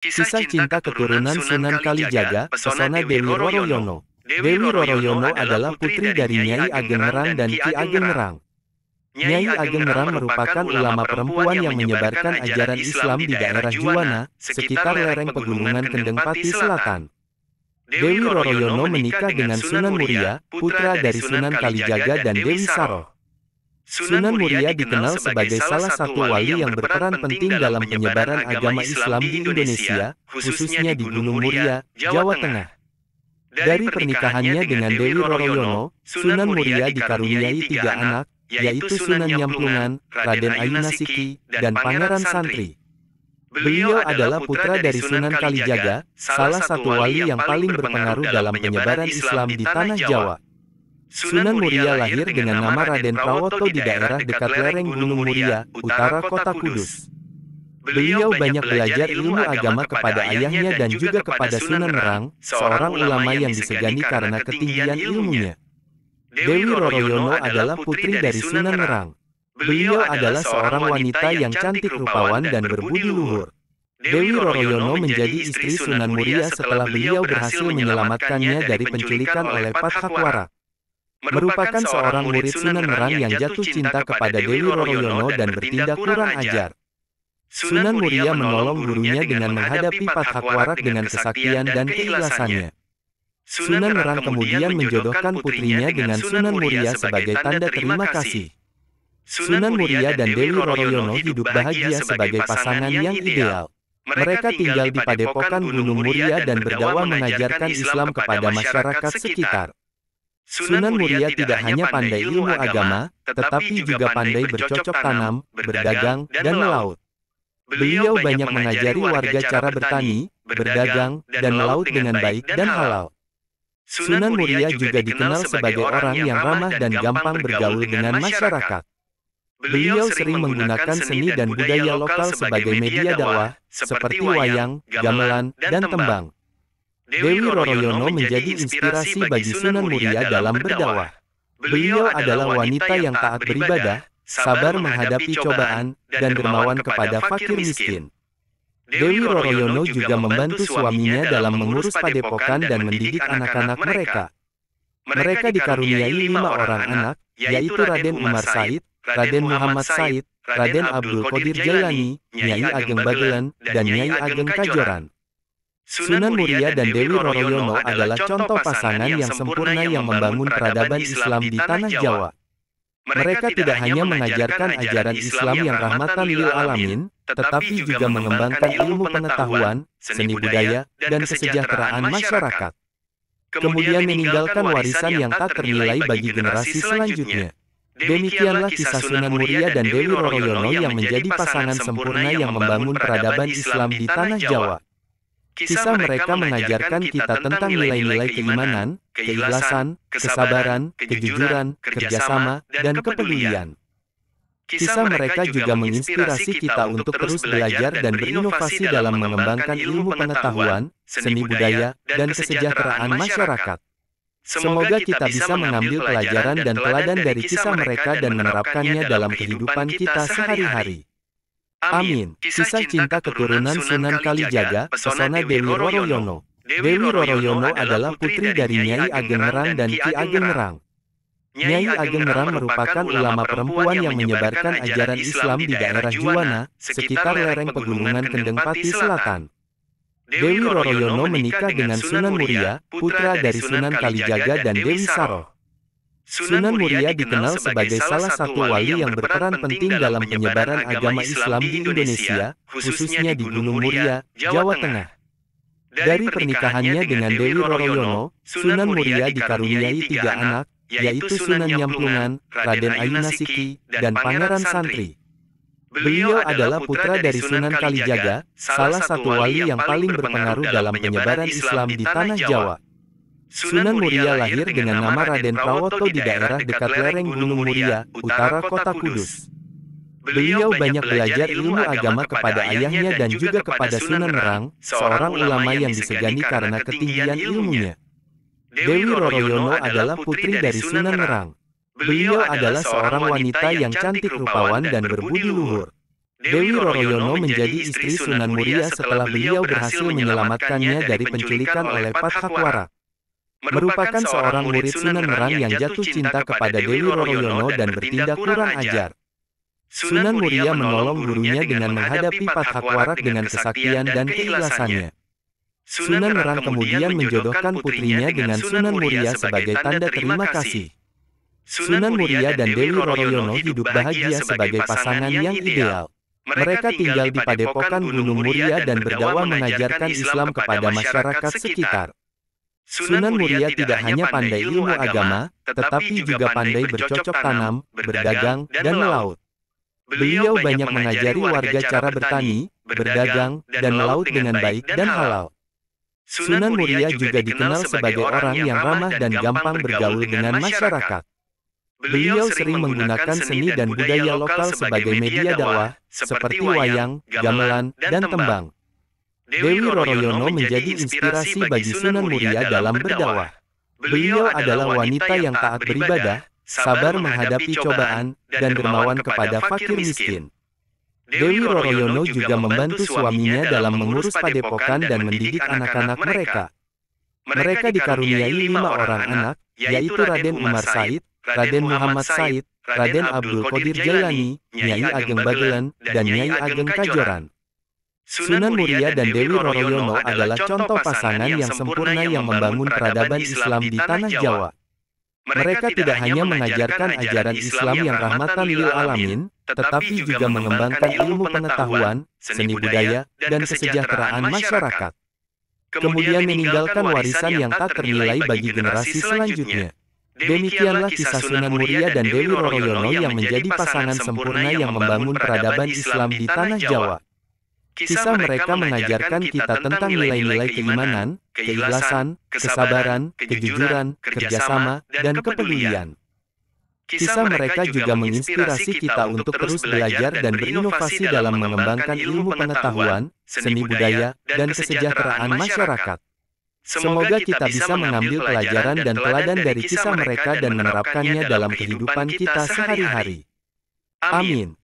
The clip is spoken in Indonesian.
Kisah cinta keturunan Sunan Kalijaga, pesona Dewi Roroyono. Dewi Roroyono adalah putri dari Nyai Ageng Ngerang dan Ki Ageng Ngerang. Nyai Ageng Ngerang merupakan ulama perempuan yang menyebarkan ajaran Islam di daerah Juwana, sekitar lereng pegunungan Kendeng Pati Selatan. Dewi Roroyono menikah dengan Sunan Muria, putra dari Sunan Kalijaga dan Dewi Saroh. Sunan Muria dikenal sebagai salah satu wali yang berperan penting dalam penyebaran agama Islam di Indonesia, khususnya di Gunung Muria, Jawa Tengah. Dari pernikahannya dengan Dewi Roroyono, Sunan Muria dikaruniai 3 anak, yaitu Sunan Nyamplungan, Raden Ayunasiki, dan Pangeran Santri. Beliau adalah putra dari Sunan Kalijaga, salah satu wali yang paling berpengaruh dalam penyebaran Islam di Tanah Jawa. Sunan Muria lahir dengan nama Raden Prawoto di daerah dekat lereng Gunung Muria, utara kota Kudus. Beliau banyak belajar ilmu agama kepada ayahnya dan juga kepada Sunan Ngerang, seorang ulama yang disegani karena ketinggian ilmunya. Dewi Roroyono adalah putri dari Sunan Ngerang. Beliau adalah seorang wanita yang cantik rupawan dan berbudi luhur. Dewi Roroyono menjadi istri Sunan Muria setelah beliau berhasil menyelamatkannya dari penculikan oleh Pathakwarak. Merupakan seorang murid Sunan Ngerang yang jatuh cinta kepada Dewi Roroyono dan bertindak kurang ajar. Sunan Muria menolong gurunya dengan menghadapi Pathakwarak dengan kesaktian dan keikhlasannya. Sunan Ngerang kemudian menjodohkan putrinya dengan Sunan Muria sebagai tanda terima kasih. Sunan Muria dan Dewi Roroyono hidup bahagia sebagai pasangan yang ideal. Mereka tinggal di Padepokan Gunung Muria dan berdakwah mengajarkan Islam kepada masyarakat sekitar. Sunan Muria tidak hanya pandai ilmu agama, tetapi juga pandai bercocok tanam, berdagang, dan melaut. Beliau banyak mengajari warga cara bertani, berdagang, dan melaut dengan baik dan halal. Sunan Muria juga dikenal sebagai orang yang ramah dan gampang bergaul dengan masyarakat. Beliau sering menggunakan seni dan budaya lokal sebagai media dakwah, seperti wayang, gamelan, dan tembang. Dewi Roroyono menjadi inspirasi bagi Sunan Muria dalam berdakwah. Beliau adalah wanita yang taat beribadah, sabar menghadapi cobaan, dan dermawan kepada fakir miskin. Dewi Roroyono juga membantu suaminya dalam mengurus padepokan dan mendidik anak-anak mereka. Mereka dikaruniai 5 orang anak, yaitu Raden Umar Said, Raden Muhammad Said, Raden Abdul Qadir Jailani, Nyai Ageng Bagelen, dan Nyai Ageng Kajoran. Sunan Muria dan Dewi Roroyono adalah contoh pasangan yang sempurna yang membangun peradaban Islam di Tanah Jawa. Mereka tidak hanya mengajarkan ajaran Islam yang rahmatan lil alamin, tetapi juga mengembangkan ilmu pengetahuan, seni budaya, dan kesejahteraan masyarakat. Kemudian meninggalkan warisan yang tak ternilai bagi generasi selanjutnya. Demikianlah kisah Sunan Muria dan Dewi Roroyono yang menjadi pasangan sempurna yang membangun peradaban Islam di Tanah Jawa. Kisah mereka mengajarkan kita tentang nilai-nilai keimanan, keikhlasan, kesabaran, kejujuran, kerjasama, dan kepedulian. Kisah mereka juga menginspirasi kita untuk terus belajar dan berinovasi dalam mengembangkan ilmu pengetahuan, seni budaya, dan kesejahteraan masyarakat. Semoga kita bisa mengambil pelajaran dan teladan dari kisah mereka dan menerapkannya dalam kehidupan kita sehari-hari. Amin. Kisah cinta keturunan Sunan Kalijaga, pesona Dewi Roroyono. Dewi Roroyono adalah putri dari Nyai Ageng Ngerang dan Ki Ageng Ngerang. Nyai Ageng Ngerang merupakan ulama perempuan yang menyebarkan ajaran Islam di daerah Juwana, sekitar lereng pegunungan Kendeng Pati Selatan. Dewi Roroyono menikah dengan Sunan Muria, putra dari Sunan Kalijaga dan Dewi Saroh. Sunan Muria dikenal sebagai salah satu wali yang berperan penting dalam penyebaran agama Islam di Indonesia, khususnya di Gunung Muria, Jawa Tengah. Dari pernikahannya dengan Dewi Roroyono, Sunan Muria dikaruniai 3 anak, yaitu Sunan Nyamplungan, Raden Ayunasiki, dan Pangeran Santri. Beliau adalah putra dari Sunan Kalijaga, salah satu wali yang paling berpengaruh dalam penyebaran Islam di Tanah Jawa. Sunan Muria lahir dengan nama Raden Prawoto di daerah dekat lereng Gunung Muria, utara kota Kudus. Beliau banyak belajar ilmu agama kepada ayahnya dan juga kepada Sunan Ngerang, seorang ulama yang disegani karena ketinggian ilmunya. Dewi Roroyono adalah putri dari Sunan Ngerang. Beliau adalah seorang wanita yang cantik rupawan dan berbudi luhur. Dewi Roroyono menjadi istri Sunan Muria setelah beliau berhasil menyelamatkannya dari penculikan oleh Pathakwara. Merupakan seorang murid Sunan Nerang yang jatuh cinta kepada Dewi Roroyono dan bertindak kurang ajar. Sunan Muria menolong gurunya dengan menghadapi Pathakwara dengan kesaktian dan keikhlasannya. Sunan Nerang kemudian menjodohkan putrinya dengan Sunan Muria sebagai tanda terima kasih. Sunan Muria dan Dewi Roroyono hidup bahagia sebagai pasangan yang ideal. Mereka tinggal di Padepokan Gunung Muria dan berdakwah mengajarkan Islam kepada masyarakat sekitar. Sunan Muria tidak hanya pandai ilmu agama, tetapi juga pandai bercocok tanam, berdagang, dan melaut. Beliau banyak mengajari warga cara bertani, berdagang, dan melaut dengan baik dan halal. Sunan Muria juga dikenal sebagai orang yang ramah dan gampang bergaul dengan masyarakat. Beliau sering menggunakan seni dan budaya lokal sebagai media dakwah, seperti wayang, gamelan, dan tembang. Dewi Roroyono menjadi inspirasi bagi Sunan Muria dalam berdakwah. Beliau adalah wanita yang taat beribadah, sabar menghadapi cobaan, dan dermawan kepada fakir miskin. Dewi Roroyono juga membantu suaminya dalam mengurus padepokan dan mendidik anak-anak mereka. Mereka dikaruniai 5 orang anak, yaitu Raden Umar Said, Raden Muhammad Said, Raden Abdul Qadir Jailani, Nyai Ageng Bagelen, dan Nyai Ageng Kajoran. Sunan Muria dan Dewi Roroyono adalah contoh pasangan yang sempurna yang membangun peradaban Islam di tanah Jawa. Mereka tidak hanya mengajarkan ajaran Islam yang rahmatan lil alamin, tetapi juga mengembangkan ilmu pengetahuan, seni budaya, dan kesejahteraan masyarakat. Kemudian meninggalkan warisan yang tak ternilai bagi generasi selanjutnya. Demikianlah kisah Sunan Muria dan Dewi Roroyono yang menjadi pasangan sempurna yang membangun peradaban Islam di tanah Jawa. Kisah mereka mengajarkan kita tentang nilai-nilai keimanan, keikhlasan, kesabaran, kejujuran, kerjasama, dan kepedulian. Kisah mereka juga menginspirasi kita untuk terus belajar dan berinovasi dalam mengembangkan ilmu pengetahuan, seni budaya, dan kesejahteraan masyarakat. Semoga kita bisa mengambil pelajaran dan teladan dari kisah mereka dan menerapkannya dalam kehidupan kita sehari-hari. Amin.